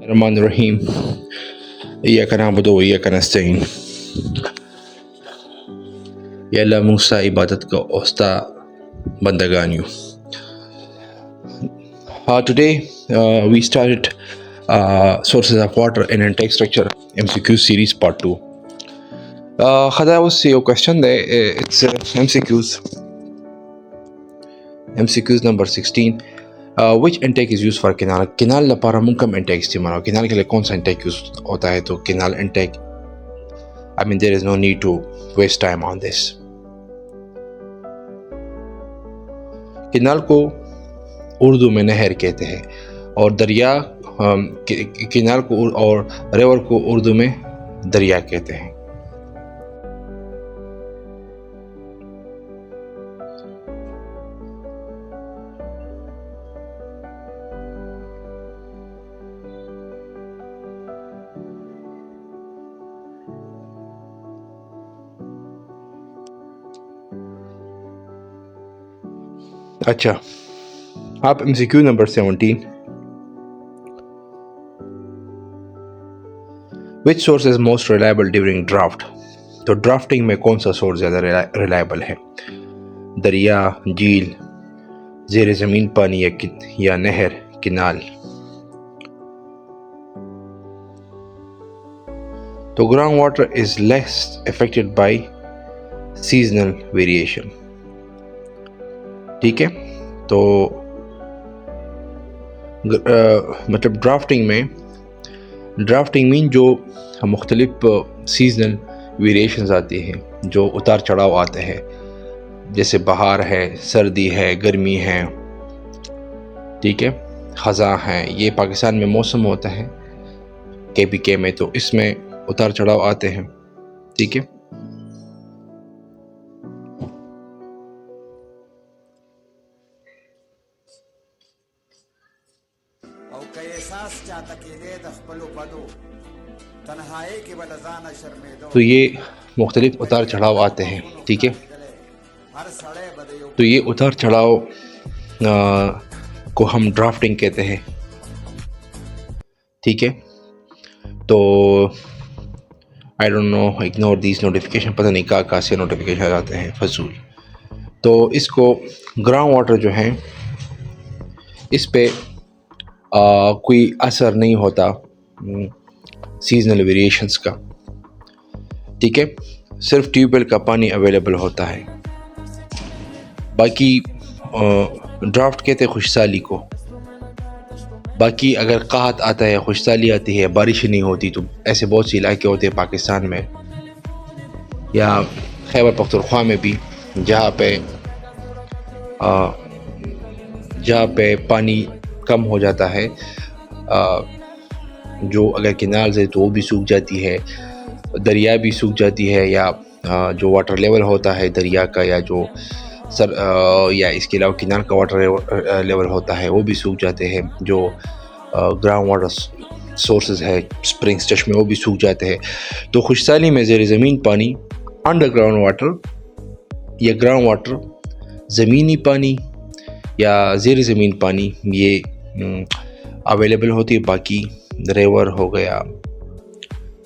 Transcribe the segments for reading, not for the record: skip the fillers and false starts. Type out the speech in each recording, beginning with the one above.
Rahman Rahim. Iyyaka na'budu wa iyyaka nasta'in. Ya Allah Musa ibadat ka osta bandaganiyo. Today we started sources of water in intake structure MCQ series part 2. Khada was your question there. It's MCQs number 16. Which intake is used for canal? Canal la para munkam intake इस्तेमाल हो. Canal के लिए कौन सा intake use होता है? तो canal intake. I mean there is no need to waste time on this. canal को उर्दू में नहर कहते हैं और दरिया canal को और river को उर्दू में दरिया कहते हैं. अच्छा, आप MCQ number 17. Which source is most reliable during draft? तो ड्राफ्टिंग में कौन सा सोर्स ज़्यादा रिलायबल है? दरिया, झील, ज़ेर ज़मीन पानी या नहर, किनाल? तो ground water is less affected by seasonal variation. ठीक है, तो मतलब ड्राफ्टिंग मीन जो मुख्तलिफ सीजनल वेरिएशंस आती हैं, जो उतार चढ़ाव आते हैं, जैसे बहार है, सर्दी है, गर्मी है, ठीक है, ख़ज़ां है. ये पाकिस्तान में मौसम होता है KPK में, तो इसमें उतार चढ़ाव आते हैं. ठीक है, तो ये मुख्तलिफ उतार चढ़ाव आते हैं. ठीक है, तो ये उतार चढ़ाव को हम ड्राफ्टिंग कहते हैं. ठीक है, तो I don't know, ignore this notification. पता नहीं कहाँ से नोटिफिकेशन आते हैं फजूल. तो इसको ग्राउंड वाटर जो है, इस पे कोई असर नहीं होता सीजनल वेरिएशंस का. ठीक है, सिर्फ ट्यूबवेल का पानी अवेलेबल होता है. बाकी ड्राफ्ट कहते हैं खुशसाली को. बाकी अगर क़हत आता है, खुशसाली आती है, बारिश नहीं होती, तो ऐसे बहुत से इलाके होते हैं पाकिस्तान में या खैबर पख्तूनख्वा में भी, जहाँ पे पानी कम हो जाता है. जो अगर किनाल से तो वो भी सूख जाती है, दरिया भी सूख जाती है, या जो वाटर लेवल होता है दरिया का, या जो या इसके अलावा किनाल का वाटर लेवल होता है, वो भी सूख जाते हैं. जो ग्राउंड वाटर सोर्सेज है, स्प्रिंग्स, चश्मे, वो भी सूख जाते हैं. तो खुशसाली में ज़ेर ज़मीन पानी, अंडरग्राउंड वाटर या ग्राउंड वाटर, ज़मीनी पानी या ज़ेर ज़मीन पानी, ये अवेलेबल होती है. बाकी रिवर हो गया,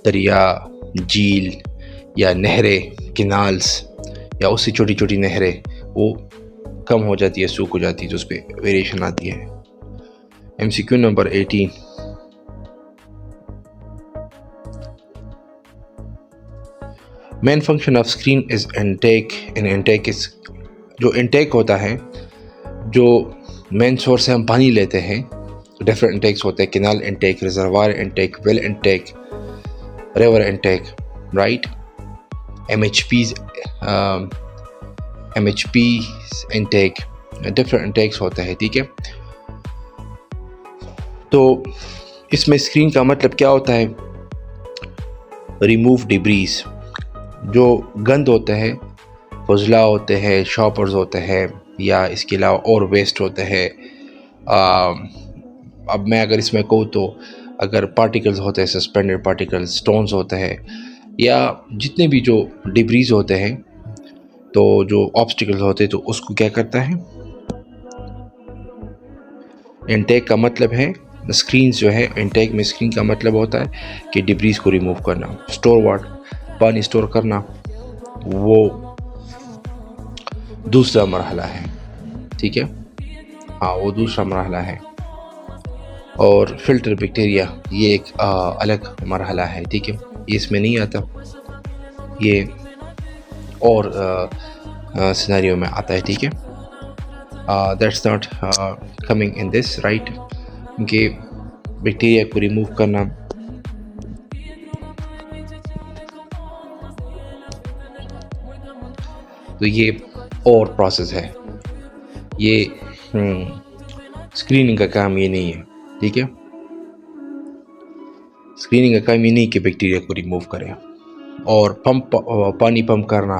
दरिया, झील या नहरें, किनाल्स या उससे छोटी छोटी नहरें, वो कम हो जाती है, सूख हो जाती है, तो उस पर वेरिएशन आती है. MCQ number 18. Main function of screen is intake. In intake is, जो इनटेक होता है, जो मेन सोर्स से हम पानी लेते हैं, डिफरेंट इंटेक्स होते हैं. Canal intake, reservoir intake, well intake, river intake, right. MHPs intake, different Intex होते हैं. ठीक है, तो इसमें स्क्रीन का मतलब क्या होता है? रिमूव डिब्रीज, जो गंद होते हैं, फजला होते हैं, शॉपर्स होते हैं, या इसके अलावा और वेस्ट होते हैं. अब मैं अगर इसमें कहूँ तो अगर पार्टिकल्स होते हैं, सस्पेंडेड पार्टिकल्स, स्टोन्स होते हैं, या जितने भी जो डिब्रीज होते हैं, तो जो ऑब्स्टिकल्स होते हैं, तो उसको क्या करता है? इनटेक का मतलब है स्क्रीन जो है, इनटेक में स्क्रीन का मतलब होता है कि डिब्रीज को रिमूव करना। स्टोर वाटर, पानी स्टोर करना, वो दूसरा मरहला है, ठीक है। हाँ, वो दूसरा मरहला है। और फिल्टर बैक्टीरिया ये एक अलग मरहला है, ठीक है, ये इसमें नहीं आता, ये और सिनेरियो में आता है, ठीक है। That's not coming in this, right, क्योंकि बैक्टीरिया को रिमूव करना तो ये और प्रोसेस है, ये स्क्रीनिंग का काम ये नहीं है, ठीक है। स्क्रीनिंग का काम ये नहीं कि बैक्टीरिया को रिमूव करें। और पानी पंप करना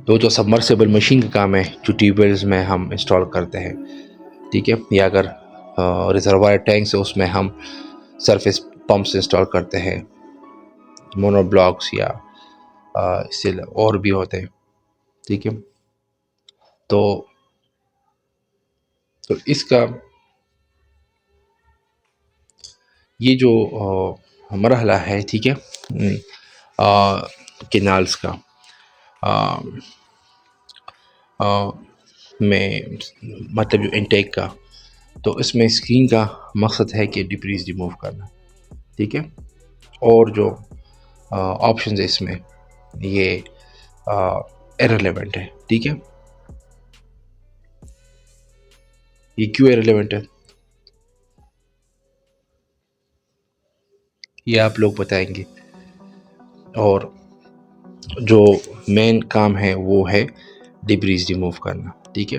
तो सबमर्सिबल मशीन का काम है, जो ट्यूबवेल्स में हम इंस्टॉल करते हैं, ठीक है। या अगर रिजर्वायर टैंक्स है, उसमें हम सरफेस पंप्स इंस्टॉल करते हैं, मोनोब्लॉक्स या इससे और भी होते हैं, ठीक है। तो इसका ये जो मरहला है, ठीक है, केनाल्स का में मतलब जो इनटेक का, तो इसमें स्क्रीन का मकसद है कि डिब्रीज रिमूव करना, ठीक है। और जो ऑप्शंस है इसमें ये इररिलेवेंट है, ठीक है। ये क्यों इररिलेवेंट है, ये आप लोग बताएंगे। और जो मेन काम है वो है डिब्रीज रिमूव करना, ठीक है।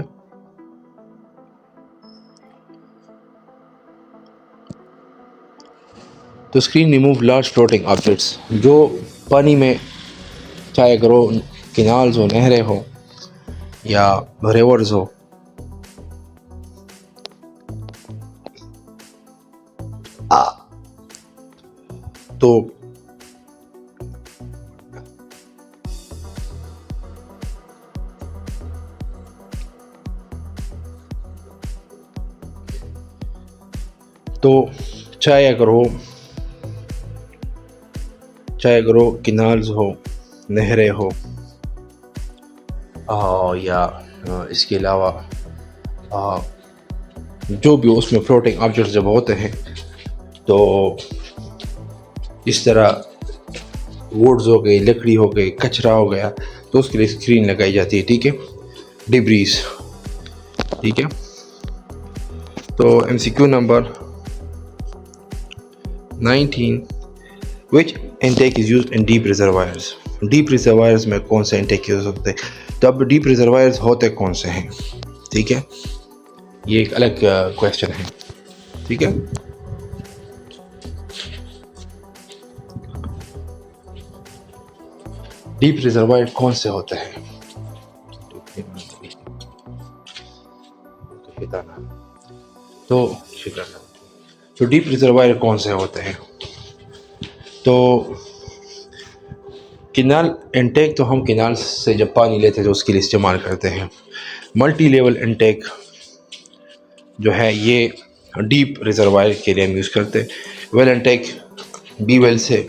तो screen remove large floating objects जो पानी में, चाहे अगर वो किनाल्स हो, नहरें हो या रिवर्स हो, तो चाहे अगर हो किनाल्स हो, नहरें हो, या इसके अलावा जो भी उसमें फ्लोटिंग ऑब्जेक्ट्स जब होते हैं, तो इस तरह वुड्स हो गई, लकड़ी हो गई, कचरा हो गया, तो उसके लिए स्क्रीन लगाई जाती है, ठीक है, डिब्रीज, ठीक है। तो MCQ number 19, which intake is used in deep reservoirs. Deep reservoirs में कौन से इनटेक यूज होते हैं, तो अब डीप रिजर्वायर्स होते कौन से हैं, ठीक है, ये एक अलग क्वेश्चन है, ठीक है। डीप रिजर्वायर कौन से होते हैं, तो डीप रिजर्वायर कौन से होते हैं, तो किनाल इनटेक तो हम किनाल से जब पानी लेते हैं तो उसके लिए इस्तेमाल करते हैं। मल्टी लेवल इनटेक जो है ये डीप रिजर्वायर के लिए हम यूज़ करते हैं। वेल इनटेक बी वेल से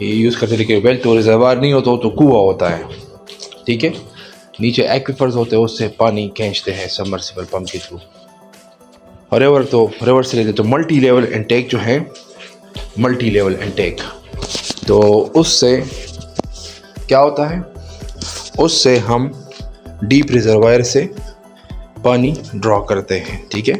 ये यूज़ करते हैं, लेकिन वेल तो रिजर्वायर नहीं होता, तो कुआं होता है, ठीक है। नीचे एक्विफर्स होते हैं, उससे पानी खींचते हैं सबमर्सिबल पंप के थ्रू। और रिवर से लेते, तो मल्टी लेवल इनटेक जो है, मल्टी लेवल इनटेक, तो उससे क्या होता है, उससे हम डीप रिजर्वायर से पानी ड्रॉ करते हैं, ठीक है।